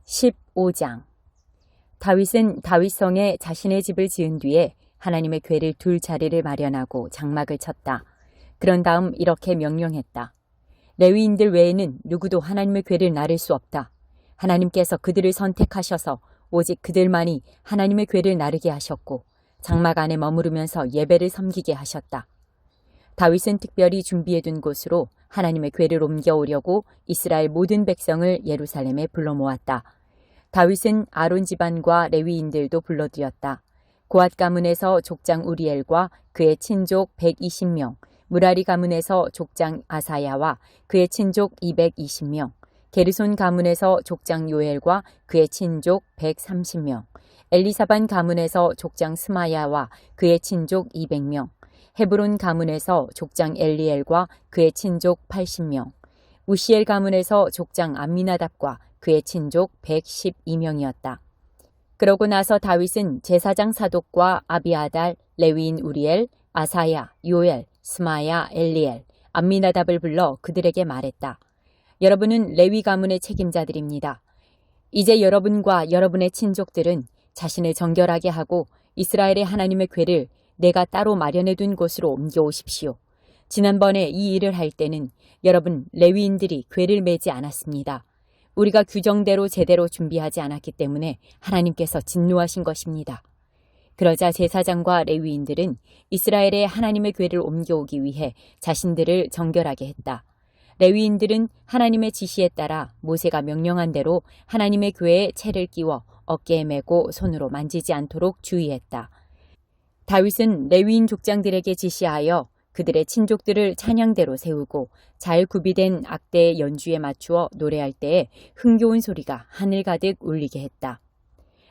15장. 다윗은 다윗성에 자신의 집을 지은 뒤에 하나님의 궤를 둘 자리를 마련하고 장막을 쳤다. 그런 다음 이렇게 명령했다. 레위인들 외에는 누구도 하나님의 궤를 나를 수 없다. 하나님께서 그들을 선택하셔서 오직 그들만이 하나님의 궤를 나르게 하셨고 장막 안에 머무르면서 예배를 섬기게 하셨다. 다윗은 특별히 준비해둔 곳으로 하나님의 궤를 옮겨오려고 이스라엘 모든 백성을 예루살렘에 불러 모았다. 다윗은 아론 집안과 레위인들도 불러들였다. 고앗 가문에서 족장 우리엘과 그의 친족 120명, 무라리 가문에서 족장 아사야와 그의 친족 220명, 게르손 가문에서 족장 요엘과 그의 친족 130명, 엘리사반 가문에서 족장 스마야와 그의 친족 200명, 헤브론 가문에서 족장 엘리엘과 그의 친족 80명, 우시엘 가문에서 족장 암미나답과 그의 친족 112명이었다. 그러고 나서 다윗은 제사장 사독과 아비아달, 레위인 우리엘, 아사야, 요엘, 스마야, 엘리엘, 암미나답을 불러 그들에게 말했다. 여러분은 레위 가문의 책임자들입니다. 이제 여러분과 여러분의 친족들은 자신을 정결하게 하고 이스라엘의 하나님의 궤를 내가 따로 마련해둔 곳으로 옮겨오십시오. 지난번에 이 일을 할 때는 여러분 레위인들이 궤를 메지 않았습니다. 우리가 규정대로 제대로 준비하지 않았기 때문에 하나님께서 진노하신 것입니다. 그러자 제사장과 레위인들은 이스라엘의 하나님의 궤를 옮겨오기 위해 자신들을 정결하게 했다. 레위인들은 하나님의 지시에 따라 모세가 명령한 대로 하나님의 궤에 채를 끼워 어깨에 메고 손으로 만지지 않도록 주의했다. 다윗은 레위인 족장들에게 지시하여 그들의 친족들을 찬양대로 세우고 잘 구비된 악대의 연주에 맞추어 노래할 때에 흥겨운 소리가 하늘 가득 울리게 했다.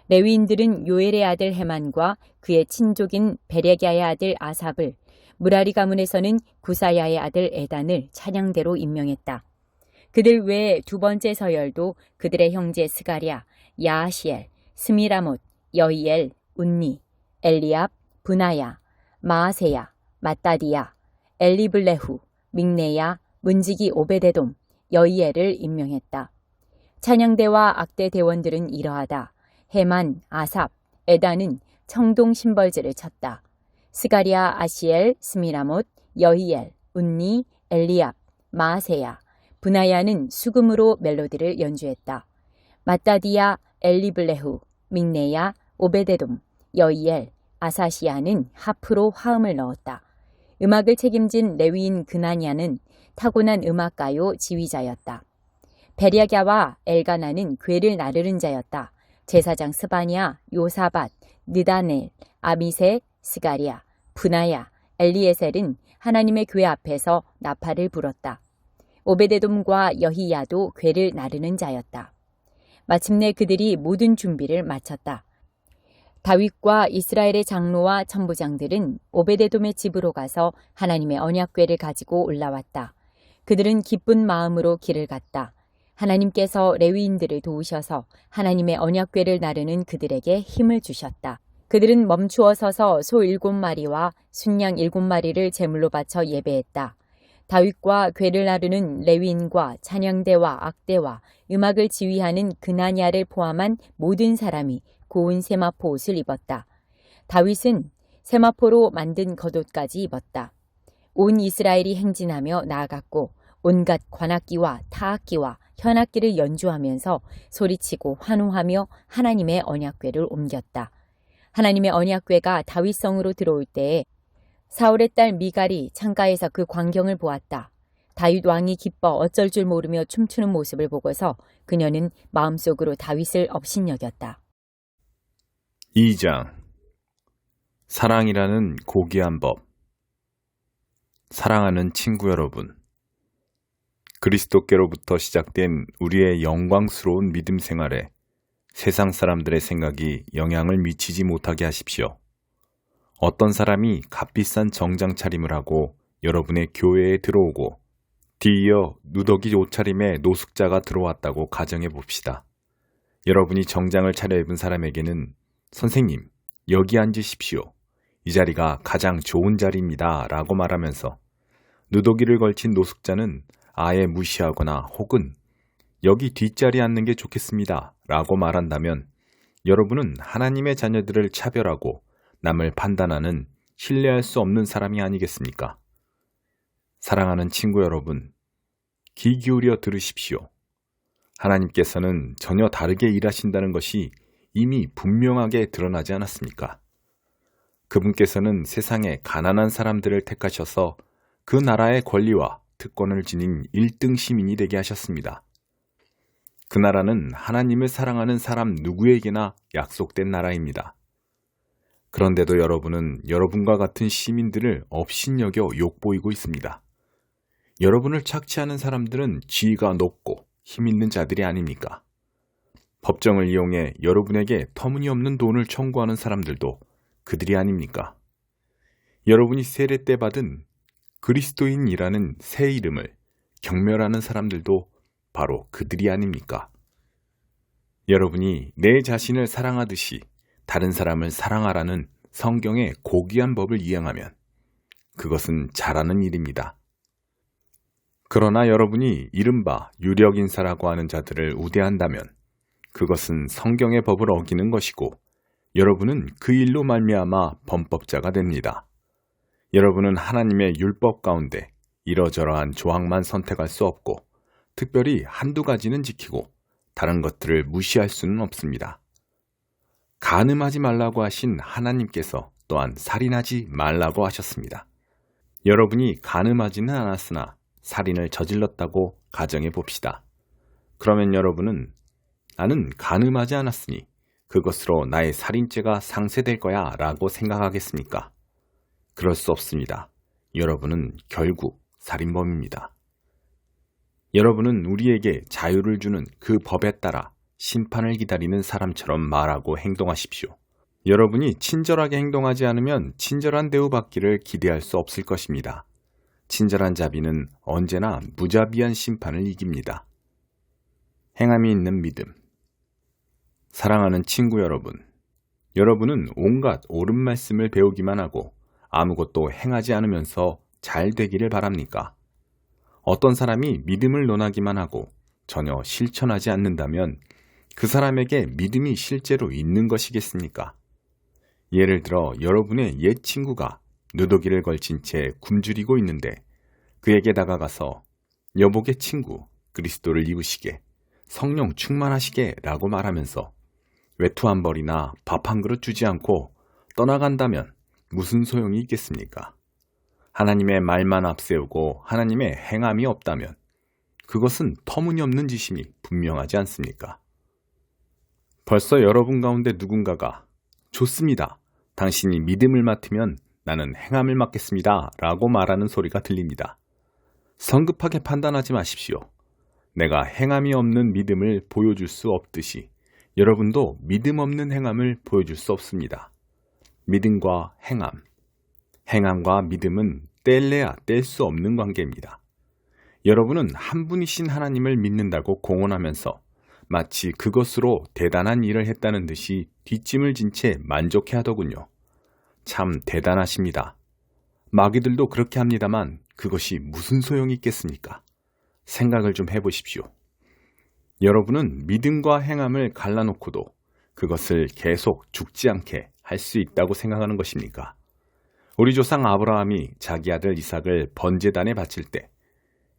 레위인들은 요엘의 아들 헤만과 그의 친족인 베레갸의 아들 아삽을, 무라리 가문에서는 구사야의 아들 에단을 찬양대로 임명했다. 그들 외에 두 번째 서열도 그들의 형제 스가랴, 야하시엘, 스미라못, 여히엘, 운니, 엘리압, 브나야, 마아세야, 마따디야, 엘리블레후, 믹네야, 문지기 오베데돔, 여히엘을 임명했다. 찬양대와 악대 대원들은 이러하다. 헤만, 아삽, 에단은 청동 심벌즈를 쳤다. 스가랴, 아시엘, 스미라못, 여히엘, 운니, 엘리압, 마아세야, 브나야는 수금으로 멜로디를 연주했다. 마따디야, 엘리블레후, 믹네야, 오베데돔, 여히엘, 아사시아는 하프로 화음을 넣었다. 음악을 책임진 레위인 그나냐는 타고난 음악가요 지휘자였다. 베랴갸와 엘가나는 궤를 나르는 자였다. 제사장 스바냐, 요사밧, 느다넬, 아미세, 스가랴, 브나야, 엘리에셀은 하나님의 궤 앞에서 나팔을 불었다. 오베데돔과 여히야도 궤를 나르는 자였다. 마침내 그들이 모든 준비를 마쳤다. 다윗과 이스라엘의 장로와 천부장들은 오베데돔의 집으로 가서 하나님의 언약궤를 가지고 올라왔다. 그들은 기쁜 마음으로 길을 갔다. 하나님께서 레위인들을 도우셔서 하나님의 언약궤를 나르는 그들에게 힘을 주셨다. 그들은 멈추어 서서 소 7마리와 순양 7마리를 제물로 바쳐 예배했다. 다윗과 궤를 나르는 레위인과 찬양대와 악대와 음악을 지휘하는 그나냐를 포함한 모든 사람이 고운 세마포 옷을 입었다. 다윗은 세마포로 만든 겉옷까지 입었다. 온 이스라엘이 행진하며 나아갔고 온갖 관악기와 타악기와 현악기를 연주하면서 소리치고 환호하며 하나님의 언약궤를 옮겼다. 하나님의 언약궤가 다윗성으로 들어올 때에 사울의 딸 미갈이 창가에서 그 광경을 보았다. 다윗 왕이 기뻐 어쩔 줄 모르며 춤추는 모습을 보고서 그녀는 마음속으로 다윗을 업신여겼다. 2장. 사랑이라는 고귀한 법. 사랑하는 친구 여러분, 그리스도께로부터 시작된 우리의 영광스러운 믿음 생활에 세상 사람들의 생각이 영향을 미치지 못하게 하십시오. 어떤 사람이 값비싼 정장 차림을 하고 여러분의 교회에 들어오고 뒤이어 누더기 옷차림의 노숙자가 들어왔다고 가정해 봅시다. 여러분이 정장을 차려입은 사람에게는 선생님, 여기 앉으십시오. 이 자리가 가장 좋은 자리입니다. 라고 말하면서 누더기를 걸친 노숙자는 아예 무시하거나 혹은 여기 뒷자리에 앉는 게 좋겠습니다 라고 말한다면 여러분은 하나님의 자녀들을 차별하고 남을 판단하는 신뢰할 수 없는 사람이 아니겠습니까? 사랑하는 친구 여러분, 귀 기울여 들으십시오. 하나님께서는 전혀 다르게 일하신다는 것이 이미 분명하게 드러나지 않았습니까? 그분께서는 세상의 가난한 사람들을 택하셔서 그 나라의 권리와 특권을 지닌 1등 시민이 되게 하셨습니다. 그 나라는 하나님을 사랑하는 사람 누구에게나 약속된 나라입니다. 그런데도 여러분은 여러분과 같은 시민들을 업신여겨 욕보이고 있습니다. 여러분을 착취하는 사람들은 지위가 높고 힘 있는 자들이 아닙니까? 법정을 이용해 여러분에게 터무니없는 돈을 청구하는 사람들도 그들이 아닙니까? 여러분이 세례 때 받은 그리스도인이라는 새 이름을 경멸하는 사람들도 바로 그들이 아닙니까? 여러분이 내 자신을 사랑하듯이 다른 사람을 사랑하라는 성경의 고귀한 법을 이행하면 그것은 잘하는 일입니다. 그러나 여러분이 이른바 유력인사라고 하는 자들을 우대한다면 그것은 성경의 법을 어기는 것이고 여러분은 그 일로 말미암아 범법자가 됩니다. 여러분은 하나님의 율법 가운데 이러저러한 조항만 선택할 수 없고 특별히 한두 가지는 지키고 다른 것들을 무시할 수는 없습니다. 간음하지 말라고 하신 하나님께서 또한 살인하지 말라고 하셨습니다. 여러분이 간음하지는 않았으나 살인을 저질렀다고 가정해 봅시다. 그러면 여러분은 나는 간음하지 않았으니 그것으로 나의 살인죄가 상쇄될 거야 라고 생각하겠습니까? 그럴 수 없습니다. 여러분은 결국 살인범입니다. 여러분은 우리에게 자유를 주는 그 법에 따라 심판을 기다리는 사람처럼 말하고 행동하십시오. 여러분이 친절하게 행동하지 않으면 친절한 대우받기를 기대할 수 없을 것입니다. 친절한 자비는 언제나 무자비한 심판을 이깁니다. 행함이 있는 믿음. 사랑하는 친구 여러분, 여러분은 온갖 옳은 말씀을 배우기만 하고 아무것도 행하지 않으면서 잘 되기를 바랍니까? 어떤 사람이 믿음을 논하기만 하고 전혀 실천하지 않는다면 그 사람에게 믿음이 실제로 있는 것이겠습니까? 예를 들어 여러분의 옛 친구가 누더기를 걸친 채 굶주리고 있는데 그에게 다가가서 여복의 친구 그리스도를 입으시게 성령 충만하시게 라고 말하면서 외투 한 벌이나 밥 한 그릇 주지 않고 떠나간다면 무슨 소용이 있겠습니까? 하나님의 말만 앞세우고 하나님의 행함이 없다면 그것은 터무니없는 짓임이 분명하지 않습니까? 벌써 여러분 가운데 누군가가 좋습니다. 당신이 믿음을 맡으면 나는 행함을 맡겠습니다. 라고 말하는 소리가 들립니다. 성급하게 판단하지 마십시오. 내가 행함이 없는 믿음을 보여줄 수 없듯이 여러분도 믿음 없는 행함을 보여줄 수 없습니다. 믿음과 행함, 행함과 믿음은 뗄래야 뗄 수 없는 관계입니다. 여러분은 한 분이신 하나님을 믿는다고 공언하면서 마치 그것으로 대단한 일을 했다는 듯이 뒷짐을 진 채 만족해 하더군요. 참 대단하십니다. 마귀들도 그렇게 합니다만 그것이 무슨 소용이 있겠습니까? 생각을 좀 해보십시오. 여러분은 믿음과 행함을 갈라놓고도 그것을 계속 죽지 않게 할 수 있다고 생각하는 것입니까? 우리 조상 아브라함이 자기 아들 이삭을 번제단에 바칠 때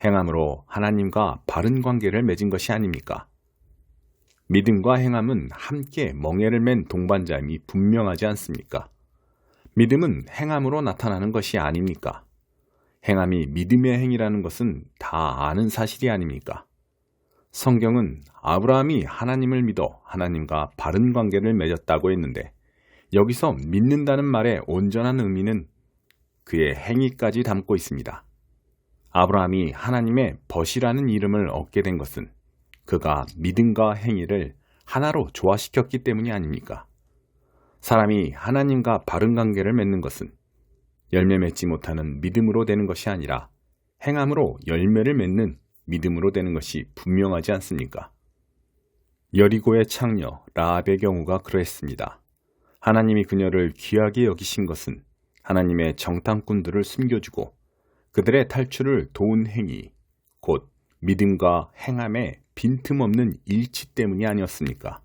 행함으로 하나님과 바른 관계를 맺은 것이 아닙니까? 믿음과 행함은 함께 멍에를 맨 동반자임이 분명하지 않습니까? 믿음은 행함으로 나타나는 것이 아닙니까? 행함이 믿음의 행위라는 것은 다 아는 사실이 아닙니까? 성경은 아브라함이 하나님을 믿어 하나님과 바른 관계를 맺었다고 했는데 여기서 믿는다는 말의 온전한 의미는 그의 행위까지 담고 있습니다. 아브라함이 하나님의 벗이라는 이름을 얻게 된 것은 그가 믿음과 행위를 하나로 조화시켰기 때문이 아닙니까? 사람이 하나님과 바른 관계를 맺는 것은 열매 맺지 못하는 믿음으로 되는 것이 아니라 행함으로 열매를 맺는 믿음으로 되는 것이 분명하지 않습니까? 여리고의 창녀 라합의 경우가 그러했습니다. 하나님이 그녀를 귀하게 여기신 것은 하나님의 정탐꾼들을 숨겨주고 그들의 탈출을 도운 행위, 곧 믿음과 행함의 빈틈없는 일치 때문이 아니었습니까?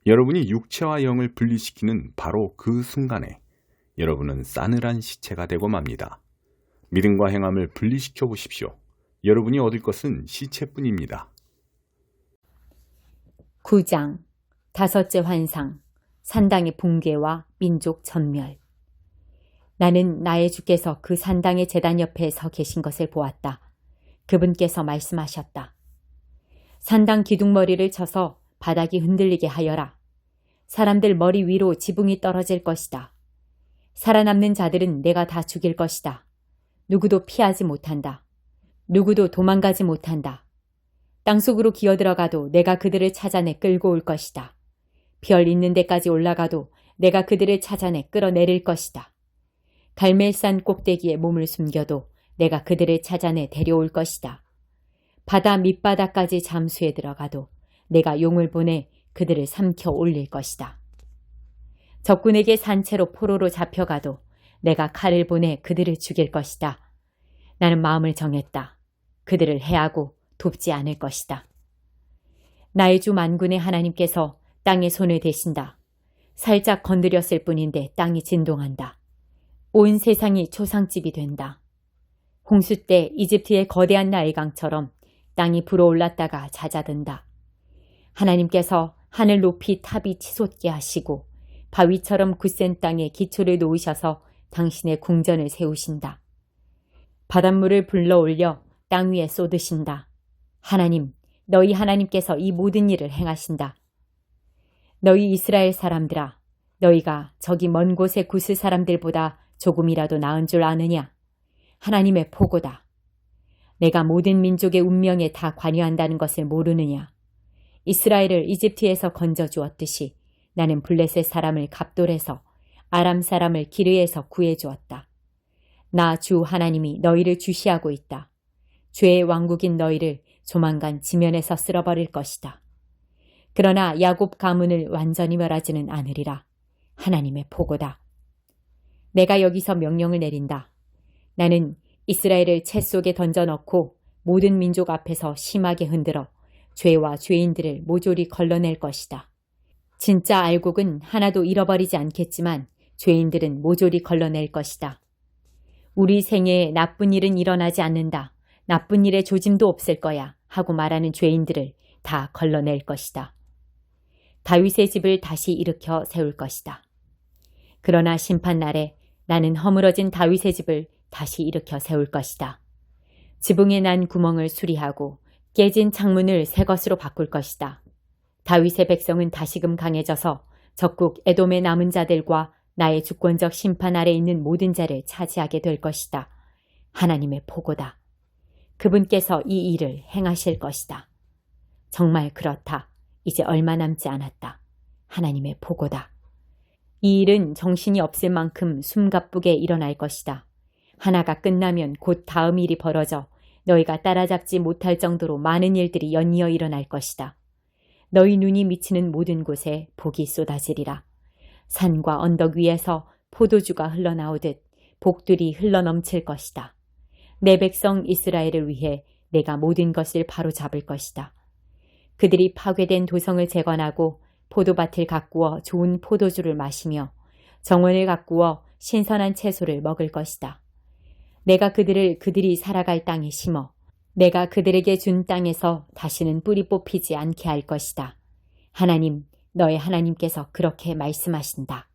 여러분이 육체와 영을 분리시키는 바로 그 순간에 여러분은 싸늘한 시체가 되고 맙니다. 믿음과 행함을 분리시켜 보십시오. 여러분이 얻을 것은 시체뿐입니다. 9장 다섯째 환상 산당의 붕괴와 민족 전멸. 나는 나의 주께서 그 산당의 제단 옆에 서 계신 것을 보았다. 그분께서 말씀하셨다. 산당 기둥머리를 쳐서 바닥이 흔들리게 하여라. 사람들 머리 위로 지붕이 떨어질 것이다. 살아남는 자들은 내가 다 죽일 것이다. 누구도 피하지 못한다. 누구도 도망가지 못한다. 땅속으로 기어들어가도 내가 그들을 찾아내 끌고 올 것이다. 별 있는 데까지 올라가도 내가 그들을 찾아내 끌어내릴 것이다. 갈멜산 꼭대기에 몸을 숨겨도 내가 그들을 찾아내 데려올 것이다. 바다 밑바닥까지 잠수해 들어가도 내가 용을 보내 그들을 삼켜 올릴 것이다. 적군에게 산채로 포로로 잡혀가도 내가 칼을 보내 그들을 죽일 것이다. 나는 마음을 정했다. 그들을 해하고 돕지 않을 것이다. 나의 주 만군의 하나님께서 땅에 손을 대신다. 살짝 건드렸을 뿐인데 땅이 진동한다. 온 세상이 초상집이 된다. 홍수 때 이집트의 거대한 나일강처럼 땅이 불어올랐다가 잦아든다. 하나님께서 하늘 높이 탑이 치솟게 하시고 바위처럼 굳센 땅에 기초를 놓으셔서 당신의 궁전을 세우신다. 바닷물을 불러올려 땅 위에 쏟으신다. 하나님, 너희 하나님께서 이 모든 일을 행하신다. 너희 이스라엘 사람들아, 너희가 저기 먼 곳의 구스 사람들보다 조금이라도 나은 줄 아느냐? 하나님의 보고다. 내가 모든 민족의 운명에 다 관여한다는 것을 모르느냐? 이스라엘을 이집트에서 건져주었듯이 나는 블레셋 사람을 갑돌에서 아람 사람을 기르에서 구해주었다. 나 주 하나님이 너희를 주시하고 있다. 죄의 왕국인 너희를 조만간 지면에서 쓸어버릴 것이다. 그러나 야곱 가문을 완전히 멸하지는 않으리라. 하나님의 보고다. 내가 여기서 명령을 내린다. 나는 이스라엘을 채 속에 던져넣고 모든 민족 앞에서 심하게 흔들어 죄와 죄인들을 모조리 걸러낼 것이다. 진짜 알곡은 하나도 잃어버리지 않겠지만 죄인들은 모조리 걸러낼 것이다. 우리 생애에 나쁜 일은 일어나지 않는다. 나쁜 일에 조짐도 없을 거야 하고 말하는 죄인들을 다 걸러낼 것이다. 다윗의 집을 다시 일으켜 세울 것이다. 그러나 심판날에 나는 허물어진 다윗의 집을 다시 일으켜 세울 것이다. 지붕에 난 구멍을 수리하고 깨진 창문을 새 것으로 바꿀 것이다. 다윗의 백성은 다시금 강해져서 적국 에돔의 남은 자들과 나의 주권적 심판 아래 있는 모든 자를 차지하게 될 것이다. 하나님의 보고다. 그분께서 이 일을 행하실 것이다. 정말 그렇다. 이제 얼마 남지 않았다. 하나님의 보고다. 이 일은 정신이 없을 만큼 숨가쁘게 일어날 것이다. 하나가 끝나면 곧 다음 일이 벌어져 너희가 따라잡지 못할 정도로 많은 일들이 연이어 일어날 것이다. 너희 눈이 미치는 모든 곳에 복이 쏟아지리라. 산과 언덕 위에서 포도주가 흘러나오듯 복들이 흘러넘칠 것이다. 내 백성 이스라엘을 위해 내가 모든 것을 바로잡을 것이다. 그들이 파괴된 도성을 재건하고 포도밭을 가꾸어 좋은 포도주를 마시며 정원을 가꾸어 신선한 채소를 먹을 것이다. 내가 그들을 그들이 살아갈 땅에 심어 내가 그들에게 준 땅에서 다시는 뿌리 뽑히지 않게 할 것이다. 하나님, 너의 하나님께서 그렇게 말씀하신다.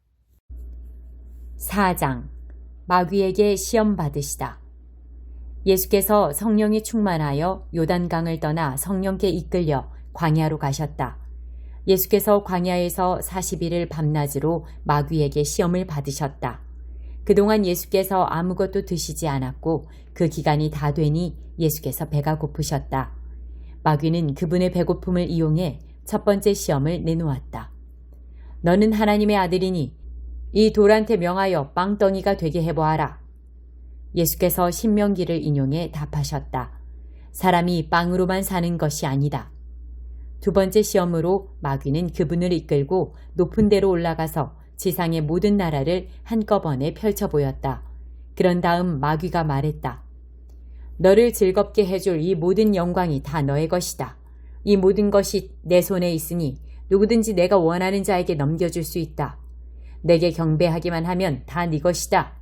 4장 마귀에게 시험 받으시다. 예수께서 성령이 충만하여 요단강을 떠나 성령께 이끌려 광야로 가셨다. 예수께서 광야에서 40일을 밤낮으로 마귀에게 시험을 받으셨다. 그동안 예수께서 아무것도 드시지 않았고 그 기간이 다 되니 예수께서 배가 고프셨다. 마귀는 그분의 배고픔을 이용해 첫 번째 시험을 내놓았다. 너는 하나님의 아들이니 이 돌한테 명하여 빵덩이가 되게 해보아라. 예수께서 신명기를 인용해 답하셨다. 사람이 빵으로만 사는 것이 아니다. 두 번째 시험으로 마귀는 그분을 이끌고 높은 데로 올라가서 지상의 모든 나라를 한꺼번에 펼쳐 보였다. 그런 다음 마귀가 말했다. 너를 즐겁게 해줄 이 모든 영광이 다 너의 것이다. 이 모든 것이 내 손에 있으니 누구든지 내가 원하는 자에게 넘겨줄 수 있다. 내게 경배하기만 하면 다 네 것이다.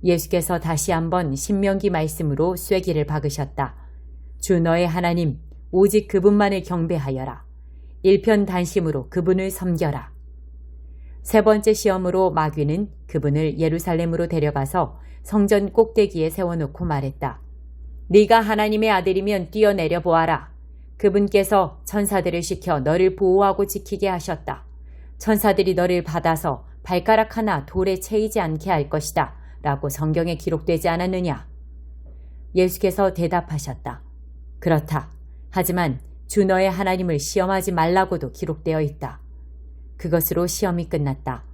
예수께서 다시 한번 신명기 말씀으로 쐐기를 박으셨다. 주 너의 하나님 오직 그분만을 경배하여라. 일편단심으로 그분을 섬겨라. 세 번째 시험으로 마귀는 그분을 예루살렘으로 데려가서 성전 꼭대기에 세워놓고 말했다. 네가 하나님의 아들이면 뛰어내려 보아라. 그분께서 천사들을 시켜 너를 보호하고 지키게 하셨다. 천사들이 너를 받아서 발가락 하나 돌에 채이지 않게 할 것이다. 라고 성경에 기록되지 않았느냐? 예수께서 대답하셨다. 그렇다. 하지만 주 너의 하나님을 시험하지 말라고도 기록되어 있다. 그것으로 시험이 끝났다.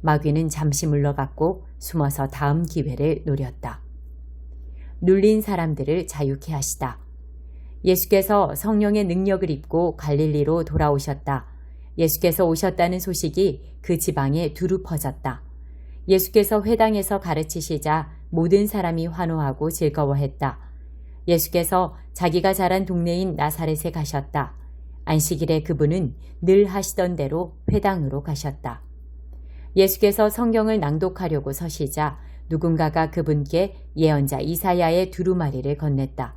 마귀는 잠시 물러갔고 숨어서 다음 기회를 노렸다. 눌린 사람들을 자유케 하시다. 예수께서 성령의 능력을 입고 갈릴리로 돌아오셨다. 예수께서 오셨다는 소식이 그 지방에 두루 퍼졌다. 예수께서 회당에서 가르치시자 모든 사람이 환호하고 즐거워했다. 예수께서 자기가 자란 동네인 나사렛에 가셨다. 안식일에 그분은 늘 하시던 대로 회당으로 가셨다. 예수께서 성경을 낭독하려고 서시자 누군가가 그분께 예언자 이사야의 두루마리를 건넸다.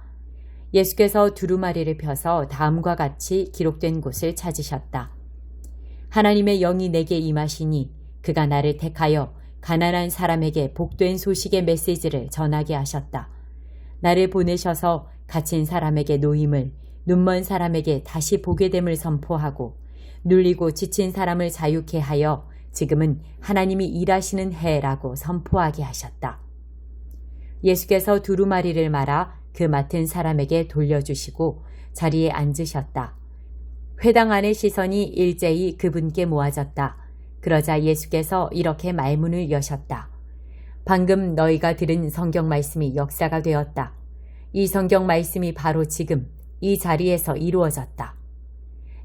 예수께서 두루마리를 펴서 다음과 같이 기록된 곳을 찾으셨다. 하나님의 영이 내게 임하시니 그가 나를 택하여 가난한 사람에게 복된 소식의 메시지를 전하게 하셨다. 나를 보내셔서 갇힌 사람에게 노임을, 눈먼 사람에게 다시 보게 됨을 선포하고 눌리고 지친 사람을 자유케 하여 지금은 하나님이 일하시는 해라고 선포하게 하셨다. 예수께서 두루마리를 말아 그 맡은 사람에게 돌려주시고 자리에 앉으셨다. 회당 안의 시선이 일제히 그분께 모아졌다. 그러자 예수께서 이렇게 말문을 여셨다. 방금 너희가 들은 성경 말씀이 역사가 되었다. 이 성경 말씀이 바로 지금 이 자리에서 이루어졌다.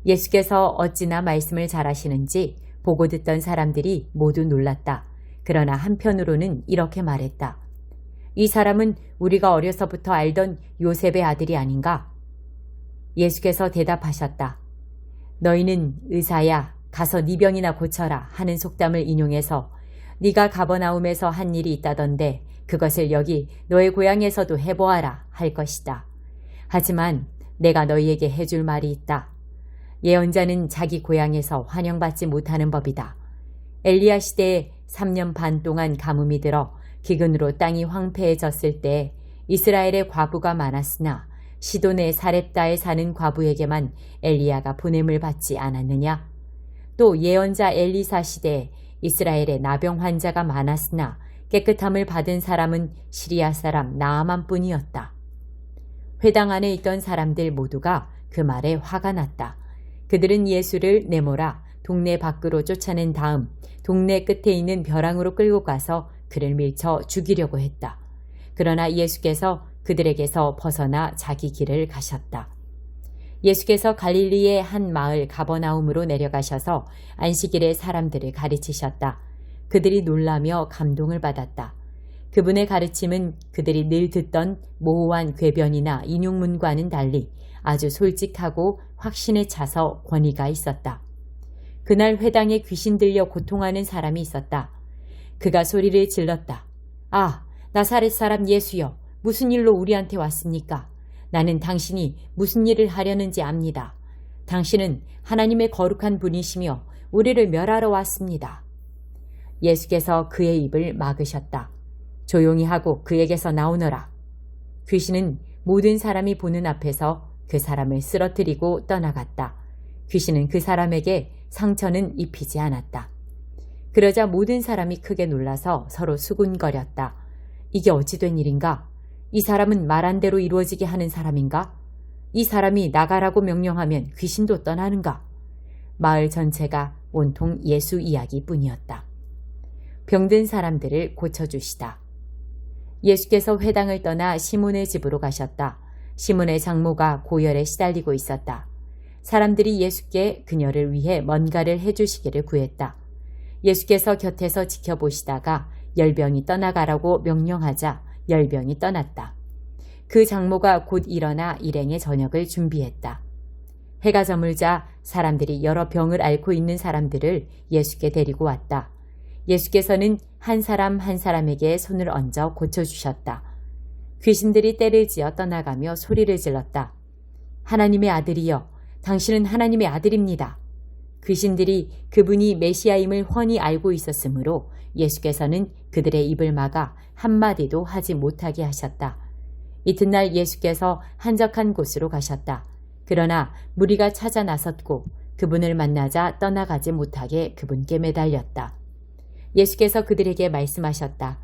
예수께서 어찌나 말씀을 잘하시는지 보고 듣던 사람들이 모두 놀랐다. 그러나 한편으로는 이렇게 말했다. 이 사람은 우리가 어려서부터 알던 요셉의 아들이 아닌가? 예수께서 대답하셨다. 너희는 의사야 가서 네 병이나 고쳐라 하는 속담을 인용해서 네가 가버나움에서 한 일이 있다던데 그것을 여기 너의 고향에서도 해보아라 할 것이다. 하지만 내가 너희에게 해줄 말이 있다. 예언자는 자기 고향에서 환영받지 못하는 법이다. 엘리야 시대에 3년 반 동안 가뭄이 들어 기근으로 땅이 황폐해졌을 때 이스라엘의 과부가 많았으나 시돈의 사렙다에 사는 과부에게만 엘리야가 보냄을 받지 않았느냐? 또 예언자 엘리사 시대에 이스라엘의 나병 환자가 많았으나 깨끗함을 받은 사람은 시리아 사람 나아만뿐이었다. 회당 안에 있던 사람들 모두가 그 말에 화가 났다. 그들은 예수를 내몰아 동네 밖으로 쫓아낸 다음 동네 끝에 있는 벼랑으로 끌고 가서 그를 밀쳐 죽이려고 했다. 그러나 예수께서 그들에게서 벗어나 자기 길을 가셨다. 예수께서 갈릴리의 한 마을 가버나움으로 내려가셔서 안식일에 사람들을 가르치셨다. 그들이 놀라며 감동을 받았다. 그분의 가르침은 그들이 늘 듣던 모호한 궤변이나 인용문과는 달리 아주 솔직하고 확신에 차서 권위가 있었다. 그날 회당에 귀신 들려 고통하는 사람이 있었다. 그가 소리를 질렀다. 아, 나사렛 사람 예수여, 무슨 일로 우리한테 왔습니까? 나는 당신이 무슨 일을 하려는지 압니다. 당신은 하나님의 거룩한 분이시며 우리를 멸하러 왔습니다. 예수께서 그의 입을 막으셨다. 조용히 하고 그에게서 나오너라. 귀신은 모든 사람이 보는 앞에서 그 사람을 쓰러뜨리고 떠나갔다. 귀신은 그 사람에게 상처는 입히지 않았다. 그러자 모든 사람이 크게 놀라서 서로 수군거렸다. 이게 어찌 된 일인가? 이 사람은 말한 대로 이루어지게 하는 사람인가? 이 사람이 나가라고 명령하면 귀신도 떠나는가? 마을 전체가 온통 예수 이야기뿐이었다. 병든 사람들을 고쳐주시다. 예수께서 회당을 떠나 시몬의 집으로 가셨다. 시몬의 장모가 고열에 시달리고 있었다. 사람들이 예수께 그녀를 위해 뭔가를 해주시기를 구했다. 예수께서 곁에서 지켜보시다가 열병이 떠나가라고 명령하자 열병이 떠났다. 그 장모가 곧 일어나 일행의 저녁을 준비했다. 해가 저물자 사람들이 여러 병을 앓고 있는 사람들을 예수께 데리고 왔다. 예수께서는 한 사람 한 사람에게 손을 얹어 고쳐주셨다. 귀신들이 떼를 지어 떠나가며 소리를 질렀다. 하나님의 아들이여, 당신은 하나님의 아들입니다. 귀신들이 그분이 메시아임을 훤히 알고 있었으므로 예수께서는 그들의 입을 막아 한마디도 하지 못하게 하셨다. 이튿날 예수께서 한적한 곳으로 가셨다. 그러나 무리가 찾아 나섰고 그분을 만나자 떠나가지 못하게 그분께 매달렸다. 예수께서 그들에게 말씀하셨다.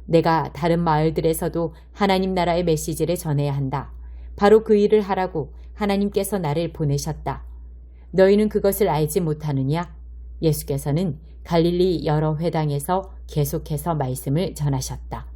내가 다른 마을들에서도 하나님 나라의 메시지를 전해야 한다. 바로 그 일을 하라고 하나님께서 나를 보내셨다. 너희는 그것을 알지 못하느냐? 예수께서는 갈릴리 여러 회당에서 계속해서 말씀을 전하셨다.